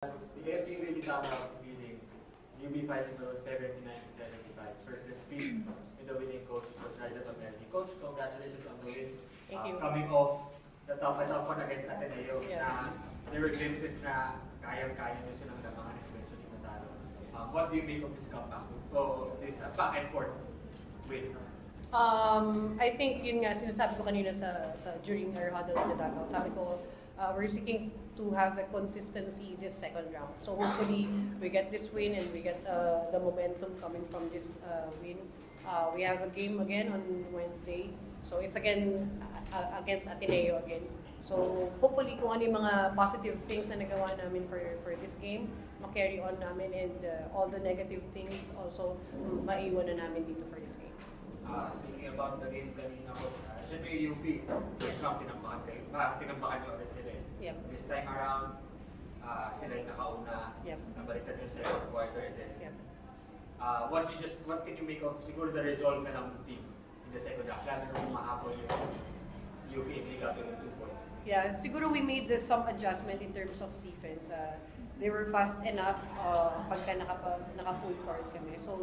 The FA really come out winning. UB fighting for 79 to 75 versus Speed with the winning coach Raja Tomerdi. Coach, congratulations on the win. Thank you. Coming off the top one against Ateneo, Yes. There were glimpses na kayang-kaya nyo silang lamangan eventually matalo. What do you make of this comeback, of this back and forth win? I think yun nga sinasabi ko kanina sa during our huddle in the dugout. Sabi ko, we're seeking to have a consistency this second round. So hopefully we get this win and we get the momentum coming from this win. We have a game again on Wednesday. So it's again against Ateneo again. So hopefully kung ano yung mga positive things na nagawa namin for this game, ma-carry on namin and all the negative things also maiwan na namin dito for this game. Speaking about the game kanina ko, syempre UP, first round tinambakan nyo agad sila eh. Yep. This time around, sila yung nakauna, Yep. nabaliktad yung second quarter, and then Yep. what can you make of siguro the resolve na lang ng team in the second half? Lalo nung mahabol yung UP, hindi got yung 2 points. Yeah, siguro we made some adjustment in terms of defense. They were fast enough pagka naka-full court kami. So,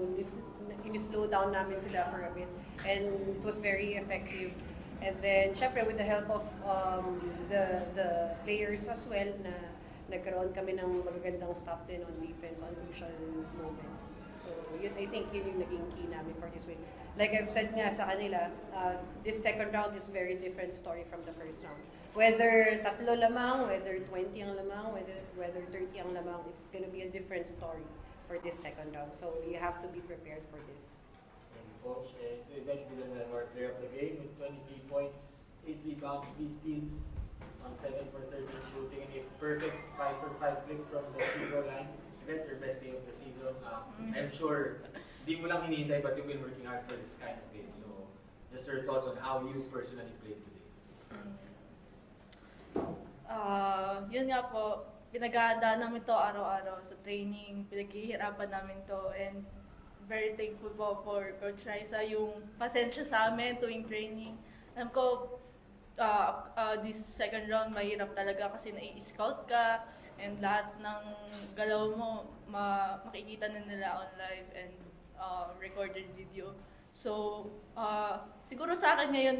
in-slow down namin sila for a bit. And it was very effective. And then, syempre, with the help of the players as well, na nagkaroon kami ng magagandang stop din on defense on crucial moments. So, I think yun yung naging key namin for this win. Like I've said nga sa kanila, this second round is very different story from the first round. Whether tatlo lamang, whether 20 ang lamang, whether 30 ang lamang, it's gonna be a different story for this second round. So you have to be prepared for this. And Coach, Yvette Villanueva, player of the game with 23 points, 8 rebounds, 3 steals, on 7 for 13 shooting, and a perfect 5 for 5 click from the zero line. Yvette, your best day of the season. I'm sure, di mo lang hinihintay, but you've been working hard for this kind of game. So, just your thoughts on how you personally played today. Yun nga po, pinag-aandaan namin to araw-araw sa training, pinaghihirapan namin to, and very thankful po for Coach Raisa, yung pasensya sa amin tuwing training. Alam ko, this second round, mahirap talaga kasi nai-scout ka, and lahat ng galaw mo, makikita na nila on live and recorded video. So, siguro sa akin ngayon,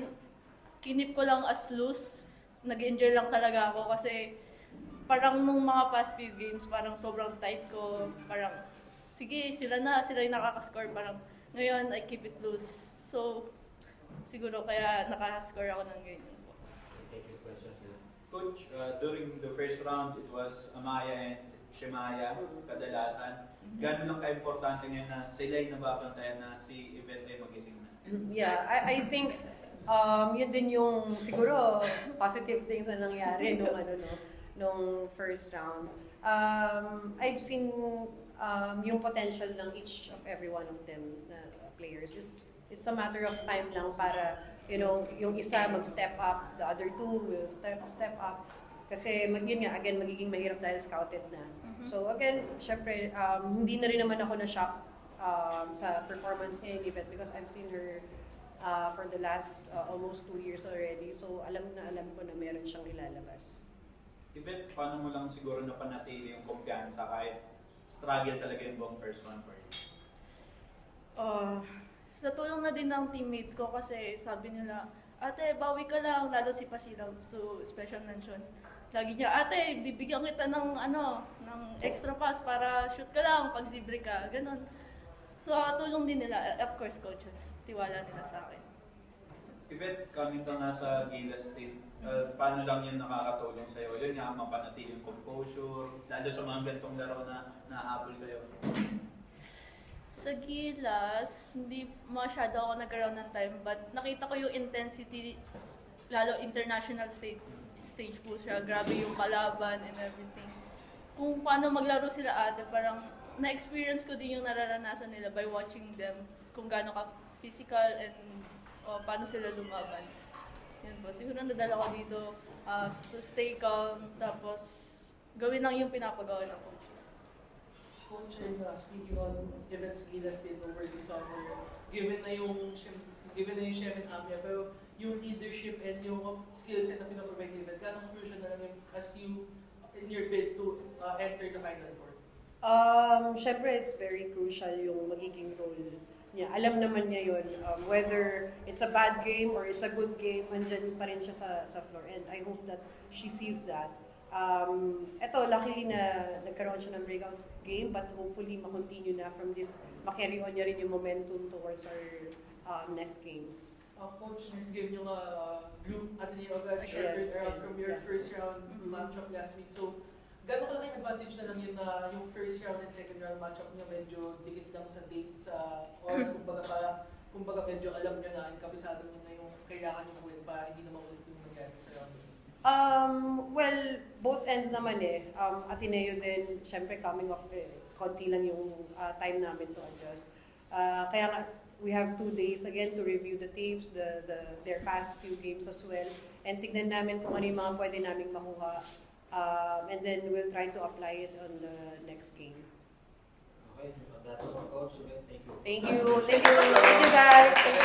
kinip ko lang as loose. Nag-enjoy lang talaga ako kasi parang nung mga past few games, parang sobrang tight ko. Parang, sige, sila yung nakaka-score. Parang, ngayon, I keep it loose. So, siguro kaya nakaka-score ako ng ganyan po. Take your questions, sir. Coach, during the first round, it was Amaya and Shemaya, kadalasan. Gano'n lang ka-importante ngayon na sila yung nababantayan na si Yvette ay magising na? Yeah, I think yun din yung siguro positive things na nangyari nung first round. I've seen yung potential ng each of every one of them na players. It's a matter of time lang para yung isa mag-step up, the other two will step up. Kasi yun nga, again, magiging mahirap dahil scouted na. So again, syempre, hindi na rin naman ako na-shock sa performance niya ni Yvette because I've seen her for the last almost 2 years already. So alam ko na meron siyang ilalabas. Yvette, paano mo lang siguro napanatili yung kumpiyansa kahit struggle talaga yung buong first one for you? Sa tulong na din ng teammates ko kasi sabi nila, ate, bawi ka lang, lalo si Pasilaw to special mention. Lagi niya, ate, bibigyan kita ng extra pass para shoot ka lang pag libre ka, ganun. So, tulong din nila, of course, coaches, tiwala nila sa akin. Yvette, coming ka nga sa Gilas State, paano lang yun nakakatulong sa'yo? Yun nga, mapanatili yung composure, lalo sa mga gantong laro na nahabol kayo. Sa Gilas, hindi masyado ako nagkaroon ng time, but nakita ko yung intensity, lalo international stage po siya. Grabe yung kalaban and everything. Kung paano maglaro sila ate, parang na-experience ko din yung nararanasan nila by watching them, kung gaano ka physical and paano sila lumaban. Yun po, siguro nadala ko dito to stay calm, tapos gawin lang yung pinapagawa ng coaches. Coach, and speaking on Yvette's Gilas State over the summer, given na yung Shem and Amia, pero yung leadership and yung skill set na pinaprovide ni Yvette, gano'ng crucial na lang as you in your bid to enter the Final Four? Syempre, it's very crucial yung magiging role niya. Alam naman niya yun. Whether it's a bad game or it's a good game, andyan pa rin siya sa floor. And I hope that she sees that. Eto, luckily na nagkaroon siya ng breakout game, but hopefully ma-continue na from this, ma-carry on niya rin yung momentum towards our next games. Coach, next game yung group Ateneo agad Yes, shortened around yes, from your yeah. first round Mhm. matchup last week. So, gano'ng kalaking advantage na lang yun na yung first round and second round matchup niya medyo dikit lang sa date sa oras, kumbaga medyo alam niyo na, kabisado niyo na yung kailangan yung win pa, hindi na maulit yung nangyari sa round. Well, both ends naman eh. Ateneo din, syempre coming off, konti lang yung time namin to adjust. Kaya nga, we have 2 days again to review the tapes, their past few games as well. And tignan namin kung ano yung mga pwede naming makuha. And then we'll try to apply it on the next game. Okay, on that note, Coach, thank you. Thank you. Thank you. Thank you guys.